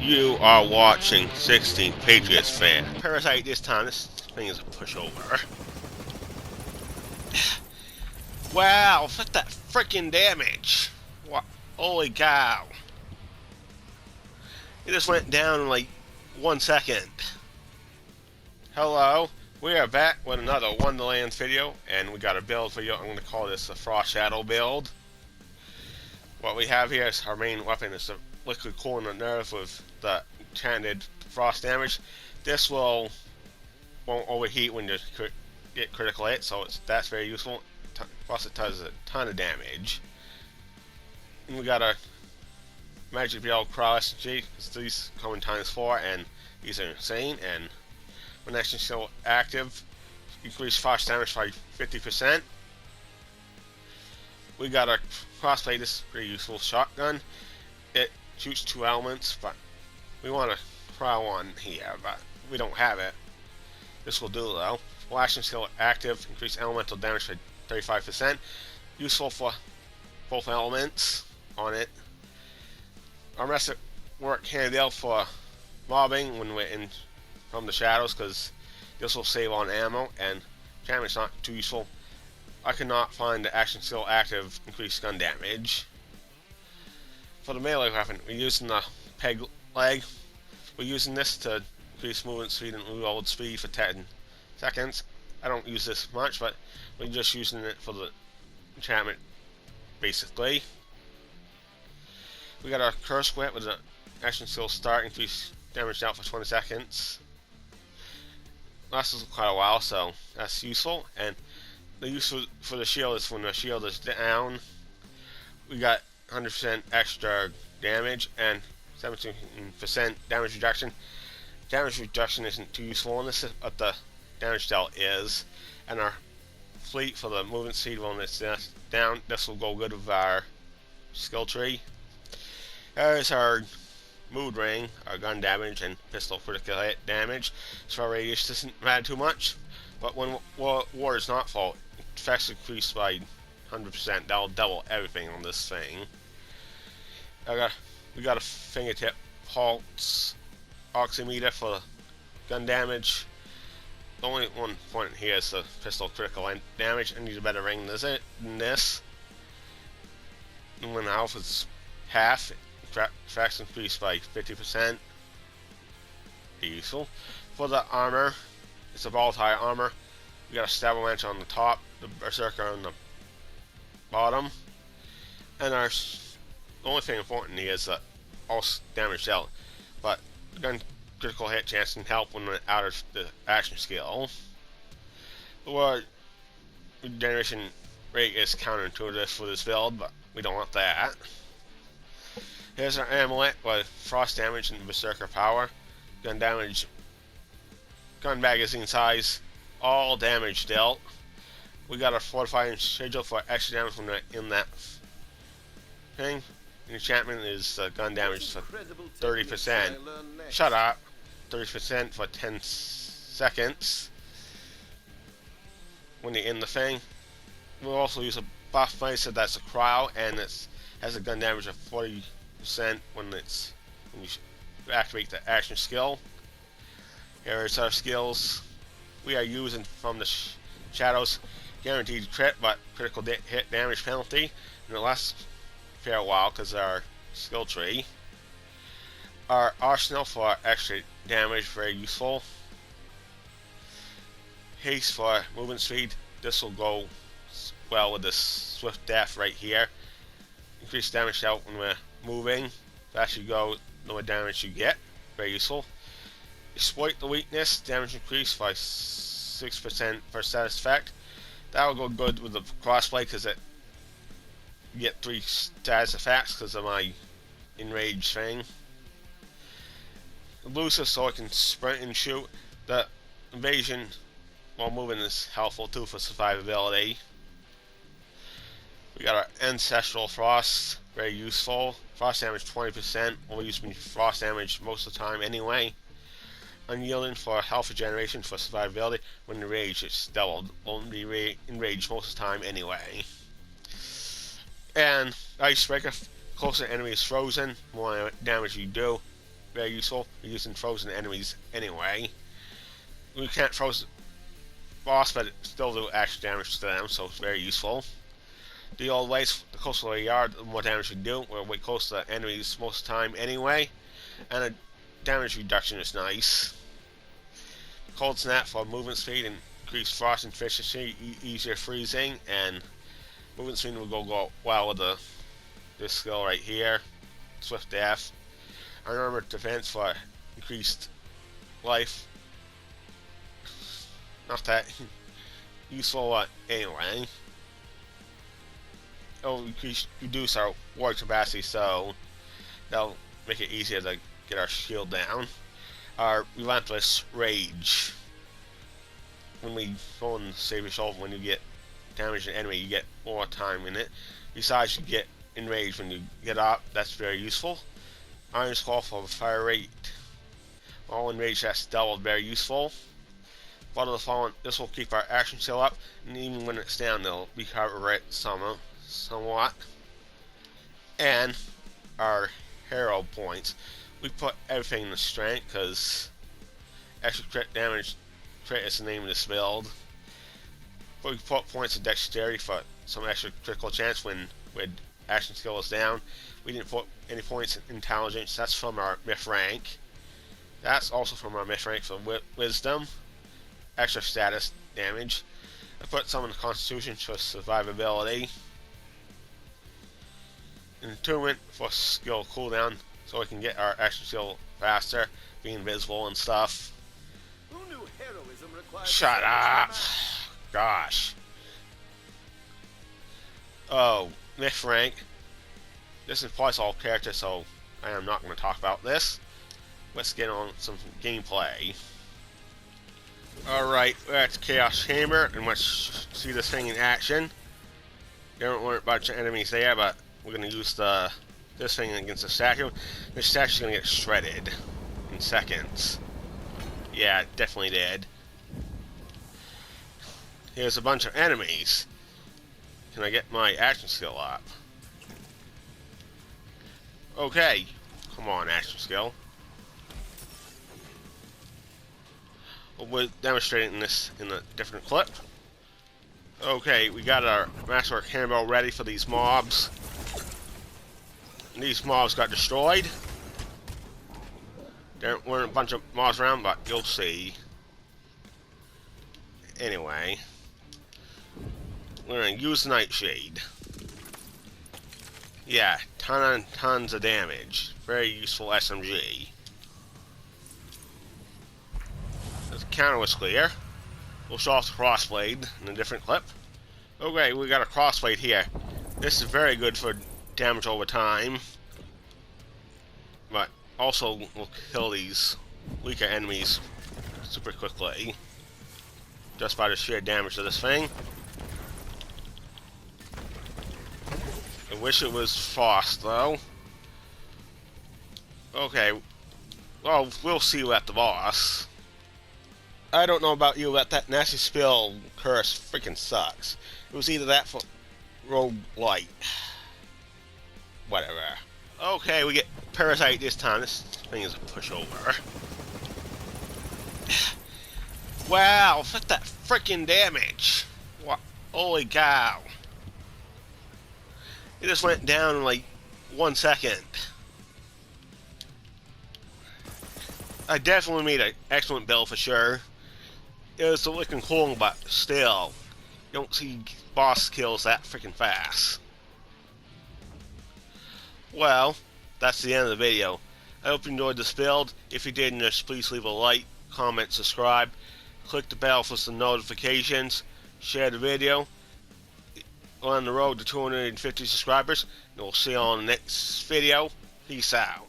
You are watching 16 Patriots fan. Parasite this time, this thing is a pushover. Wow, look at that freaking damage. What? Holy cow. It just went down in like 1 second. Hello, we are back with another Wonderlands video, and we got a build for you. I'm going to call this a Frostshadow build. What we have here is our main weapon is the liquid coolant nerve with the enchanted frost damage. This won't overheat when you get critical hit, so that's very useful. Plus it does a ton of damage. And we got our magic belt cross G. These come in ×4, and these are insane. And when action still active, increase frost damage by 50%. We got our crossplay. This is pretty useful shotgun. It shoots 2 elements, but we want to try one here, but we don't have it. This will do though. While action still active, increase elemental damage by 35%. Useful for both elements on it. Our rest work hand out for mobbing when we're in from the shadows, because this will save on ammo, and damage's not too useful. I cannot find the action still active increased gun damage. For the melee weapon, we're using the peg leg. We're using this to increase movement speed and reload speed for 10 seconds. I don't use this much, but we're just using it for the enchantment, basically. We got our curse whip with the action still start, increase damage out for 20 seconds. Lasts quite a while, so that's useful. And the use for the shield is when the shield is down. We got 100% extra damage and 17% damage reduction. Damage reduction isn't too useful in this, but the damage dealt is. And our fleet for the movement speed when it's down, this will go good with our skill tree. There's our mood ring, our gun damage, and pistol critical hit damage. So our radius doesn't matter too much, but when war is not full, effects increase by 100%. That'll double everything on this thing. We got a fingertip pulse oximeter for gun damage. The only one point here is the pistol critical damage. I need a better ring than this. And when the health is half, effects increase by 50%. Useful. For the armor, it's a volatile armor. We got a Stabbomancer on the top, the Brr-zerker on the bottom, and the only thing important here is that all damage dealt, but the gun critical hit chance can help when we're out of the action skill. The word regeneration rate is counterintuitive for this build, but we don't want that. Here's our amulet with frost damage and Brr-zerker power, gun damage, gun magazine size, all damage dealt. We got our fortifying schedule for extra damage when we're in that thing. Enchantment is gun damage for 30%. Shut up. 30% for 10 seconds when you're in the thing. We'll also use a buff so that's a cryo, and it has a gun damage of 40% when you activate the action skill. Here is our skills. We are using from the shadows guaranteed crit, but critical hit damage penalty, and it lasts a fair while because our skill tree. Our arsenal for extra damage, very useful. Haste for movement speed. This will go well with this swift death right here. Increase damage out when we're moving. Faster you go, the more damage you get. Very useful. Exploit the weakness. Damage increase by 6% for status effect. That will go good with the crossplay because you get 3 status effects because of my enraged thing. Elusive, so I can sprint and shoot. The evasion while moving is helpful too for survivability. We got our ancestral frost, very useful. Frost damage 20%. We'll use frost damage most of the time anyway. Unyielding for health regeneration for survivability. When enraged, it's doubled. Won't be enraged most of the time anyway. And Icebreaker, closer enemy is frozen. The more damage you do, very useful for using frozen enemies anyway. We can't froze boss, but it still do extra damage to them, so it's very useful. The old ways, the closer you are, the more damage you do. We're way close to enemies most of the time anyway, and the damage reduction is nice. Cold Snap for movement speed and increased frost efficiency, easier freezing, and movement speed will go well with this skill right here. Swift Death. Unarmored defense for increased life. Not that useful, but anyway. It'll reduce our ward capacity, so that'll make it easier to get our shield down. Our Relentless Rage. When we go and save your soul, when you get damage an enemy, you get more time in it. Besides, you get enraged when you get up. That's very useful. Iron Skull for fire rate. All enraged, that's doubled, very useful. Blood of the Fallen, this will keep our action skill up, and even when it's down, they'll recover it somewhat. And our hero points. We put everything in the strength because extra crit damage, crit is the name of this build. But we put points of dexterity for some extra critical chance when action skill is down. We didn't put any points in intelligence. That's from our myth rank. That's also from our myth rank for wisdom. Extra status damage. I put some in the constitution for survivability. Attunement for skill cooldown, so we can get our action skill faster, be invisible and stuff. Who knew heroism required Shut up! Gosh. Oh, myth rank. This applies to all characters, so I am not going to talk about this. Let's get on some gameplay. Alright, we're at the Chaos Chamber, and let's see this thing in action. There weren't a bunch of enemies there, but we're going to use this thing against the statue. This statue's going to get shredded in seconds. Yeah, it definitely did. Here's a bunch of enemies. Can I get my action skill up? Okay. Come on, action skill. We'll demonstrate this in a different clip. Okay, we got our Masterwork Cannonball ready for these mobs. And these mobs got destroyed. There weren't a bunch of mobs around, but you'll see. Anyway, we're gonna use the Nightshade. Yeah, tons of damage. Very useful SMG. The counter was clear. We'll show off the crossblade in a different clip. Okay, we got a crossblade here. This is very good for damage over time, but also will kill these weaker enemies super quickly just by the sheer damage of this thing. I wish it was Frost though. Okay, well, we'll see you at the boss. I don't know about you, but that nasty spill curse freaking sucks. It was either that for roguelite. Whatever. Okay, we get Parasite this time. This thing is a pushover. Wow, look at that freaking damage. What? Holy cow. It just went down in like 1 second. I definitely made an excellent build for sure. It was looking cool, but still, you don't see boss kills that freaking fast. Well, that's the end of the video. I hope you enjoyed this build. If you did, just please leave a like, comment, subscribe, click the bell for some notifications, share the video. We're on the road to 250 subscribers, and we'll see you on the next video. Peace out.